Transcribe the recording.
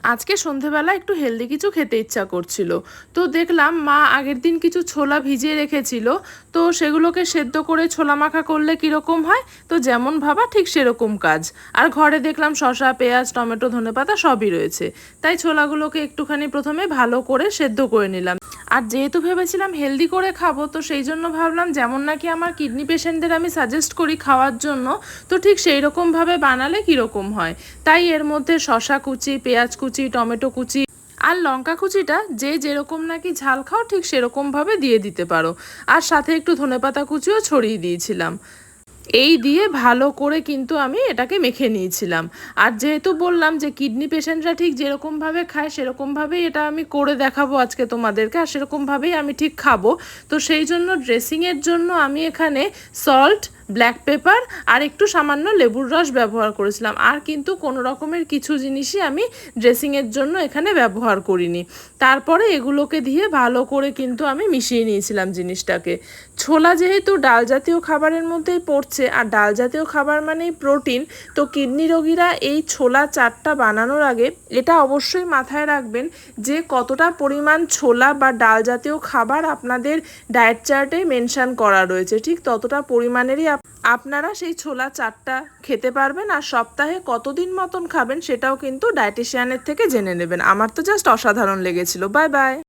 আজকে সন্ধেবেলা একটু হেলদি কিছু খেতে ইচ্ছা করছিল, তো দেখলাম মা আগের দিন কিছু ছোলা ভিজিয়ে রেখেছিল। তো সেগুলোকে সেদ্ধ করে ছোলা মাখা করলে কীরকম হয়, তো যেমন ভাবা ঠিক সেরকম কাজ। আর ঘরে দেখলাম শসা, পেঁয়াজ, টমেটো, ধনেপাতা সবই রয়েছে। তাই ছোলাগুলোকে একটুখানি প্রথমে ভালো করে সেদ্ধ করে নিলাম। আর যেহেতু ভেবেছিলাম হেলদি করে খাবো, তো সেই জন্য ভাবলাম যেমন নাকি আমার কিডনি পেশেন্টদের আমি সাজেস্ট করি খাওয়ার জন্য, তো ঠিক সেই রকমভাবে বানালে কীরকম হয়। তাই এর মধ্যে শসা কুচি, পেঁয়াজ কুচি, টমেটো কুচি আর লঙ্কা কুচিটা যে যেরকম নাকি ঝাল খাও ঠিক সেরকমভাবে দিয়ে দিতে পারো। আর সাথে একটু ধনেপাতা কুচিও ছড়িয়ে দিয়েছিলাম। এই দিয়ে ভালো করে কিন্তু আমি এটাকে মেখে নিয়েছিলাম। আর যেহেতু বললাম যে কিডনি পেশেন্টরা ঠিক যেরকমভাবে খায় সেরকমভাবেই এটা আমি করে দেখাবো আজকে তোমাদেরকে, আর সেরকমভাবেই আমি ঠিক খাবো। তো সেই জন্য ড্রেসিংয়ের জন্য আমি এখানে সল্ট, ব্ল্যাক পেপার আর একটু সামান্য লেবুর রস ব্যবহার করেছিলাম। আর কিন্তু কোনো রকমের কিছু জিনিসই আমি ড্রেসিংয়ের জন্য এখানে ব্যবহার করিনি। তারপরে এগুলোকে দিয়ে ভালো করে কিন্তু আমি মিশিয়ে নিয়েছিলাম জিনিসটাকে। ছোলা যেহেতু ডাল জাতীয় খাবারের মধ্যেই পড়ছে, আর ডাল জাতীয় খাবার মানেই প্রোটিন, তো কিডনি রোগীরা এই ছোলা চাটটা বানানোর আগে এটা অবশ্যই মাথায় রাখবেন যে কতটা পরিমাণ ছোলা বা ডাল জাতীয় খাবার আপনাদের ডায়েট চার্টে মেনশন করা রয়েছে, ঠিক ততটা পরিমাণেরই আপনারা সেই ছোলা চাটটা খেতে পারবেন। আর সপ্তাহে কতদিন মতন খাবেন সেটাও কিন্তু ডায়েটিশিয়ানের থেকে জেনে নেবেন। আমার তো জাস্ট অসাধারণ লেগেছিল। Bye bye.